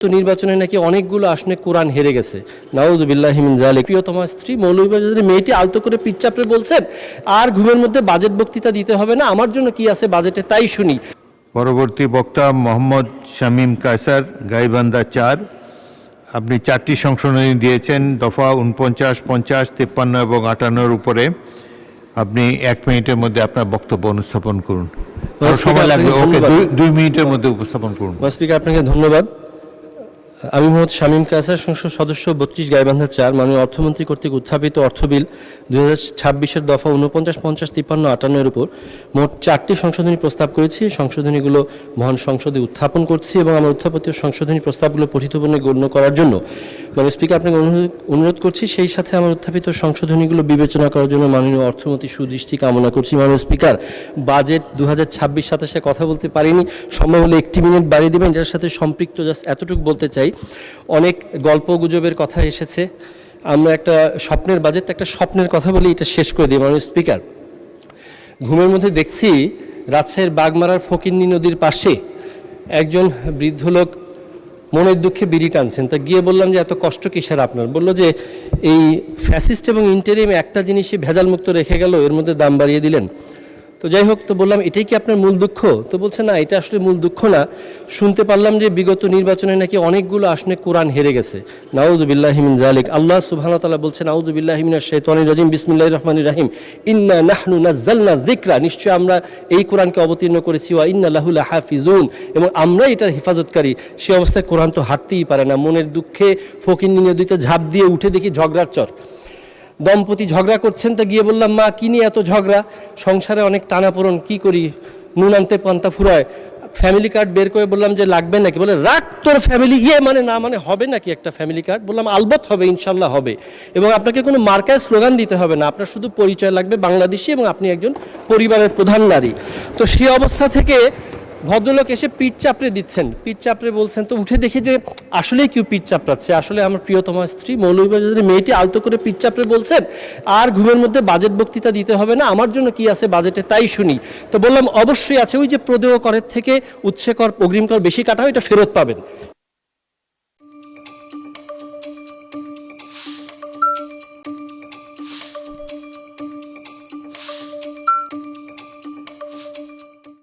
তো নির্বাচনে নাকি অনেকগুলো আসনে কোরআন হেরে গেছে। নাউযুবিল্লাহি মিন যালিক। প্রিয়তমা স্ত্রী মৌলভীবাজারের মেয়েটি আলতো করে পিচ্চাপড়ে বলছেন, আর ঘুমের মধ্যে বাজেট বক্তৃতা দিতে হবে না, আমার জন্য কি আছে বাজেটে তাই শুনি। পরবর্তী বক্তা মোহাম্মদ শামীম কায়সার, গাইবান্ধা 4। আপনি 4টি সংশোধনী দিয়েছেন, দফা 49, 50, 53 এবং 58 উপরে। আপনি 1 মিনিটের মধ্যে আপনার বক্তব্য উপস্থাপন করুন। সময় লাগবে, ওকে 2 মিনিটের মধ্যে উপস্থাপন করুন। স্পিকার, আপনাকে ধন্যবাদ। আমি মোহাম্মদ শামীম কায়সার, সংসদ সদস্য 32, গাইবান্ধা 4। মাননীয় অর্থমন্ত্রী কর্তৃক উত্থাপিত অর্থ বিল 2026-এর দফা 49, 50, 53, 58 উপর মোট 4টি সংশোধনী প্রস্তাব করেছি। সংশোধনীগুলো মহান সংসদে উত্থাপন করছি এবং আমার উত্থাপিত সংশোধনী প্রস্তাবগুলো পঠিতপূর্ণে গণ্য করার জন্য মাননীয় স্পিকার আপনাকে অনুরোধ করছি। সেই সাথে আমার উত্থাপিত সংশোধনীগুলো বিবেচনা করার জন্য মাননীয় অর্থমন্ত্রী সুদৃষ্টি কামনা করছি। মাননীয় স্পিকার, বাজেট 2026-27 কথা বলতে পারিনি, সম্ভব হলে 1 মিনিট বাড়িয়ে দেবেন। যার সাথে সম্পৃক্ত জাস্ট এতটুকু বলতে চাই, অনেক গল্প গুজবের কথা এসেছে, আমরা একটা স্বপ্নের বাজেট, একটা স্বপ্নের কথা বলি, এটা শেষ করে দিই। মাননীয় স্পিকার, ঘুমের মধ্যে দেখছি রাজশাহীর বাগমারার ফকিন্নি নদীর পাশে একজন বৃদ্ধ লোক মনের দুঃখে বিড়ি টানছেন। তা গিয়ে বললাম যে এত কষ্ট কিসের আপনার? বললো যে এই ফ্যাসিস্ট এবং ইন্টারিম একটা জিনিসই ভেজাল মুক্ত রেখে গেল, এর মধ্যে দাম বাড়িয়ে দিলেন। তো যাই হোক, তো বললাম এটাই কি আপনার মূল দুঃখ? তো বলছে না, এটা আসলে মূল দুঃখ না। শুনতে পারলাম যে বিগত নির্বাচনে নাকি অনেকগুলো আসনে কোরআন হেরে গেছে। নাউযুবিল্লাহি মিন যালিক। আল্লাহ সুবহানাহু ওয়া তাআলা বলছেন, নাউযুবিল্লাহি মিনাশ শাইতানির রাজিম, বিসমিল্লাহির রহমানির রহিম, ইন্না নাহনু নাযালনা যিকরা, নিশ্চয় আমরা এই কোরআনকে অবতীর্ণ করেছি, ওয়া ইন্না লাহু লাহাফিজুন, এবং আমরা এটার হেফাজতকারী। সে অবস্থায় কোরআন তো হাঁটতেই পারে না। মনের দুঃখে ফকিন্নি নদীতে ঝাঁপ দিয়ে উঠে দেখি ঝগড়ার চর, দম্পতি ঝগড়া করছেন। তা গিয়ে বললাম, মা কি নিয়ে এত ঝগড়া? সংসারে অনেক টানাপোড়ন, কি করি, নুন আনতে পান্তা ফুরায়। ফ্যামিলি কার্ড বের করে বললাম যে লাগবে নাকি? বলে রাখ তোর ফ্যামিলি, মানে না মানে হবে নাকি একটা ফ্যামিলি কার্ড? বললাম আলবত হবে, ইনশাল্লাহ হবে, এবং আপনাকে কোনো মার্কায় স্লোগান দিতে হবে না, আপনার শুধু পরিচয় লাগবে বাংলাদেশি এবং আপনি একজন পরিবারের প্রধান নারী। তো সেই অবস্থা থেকে ভদ্রলোক এসে পিঠ চাপড়ে দিচ্ছেন, পিঠ চাপড়ে বলছেন। তো উঠে দেখি যে আসলেই কেউ পিঠ চাপড়াচ্ছে, আসলে আমার প্রিয়তমা স্ত্রী মৌলভীবাজারের মেয়েটি আলতো করে পিঠ চাপড়ে বলছেন, আর ঘুমের মধ্যে বাজেট বক্তৃতা দিতে হবে না, আমার জন্য কি আছে বাজেটে তাই শুনি। তো বললাম অবশ্যই আছে, ওই যে প্রদেয় করের থেকে উৎসে কর, অগ্রিম কর বেশি কাটা হয়, এটা ফেরত পাবেন।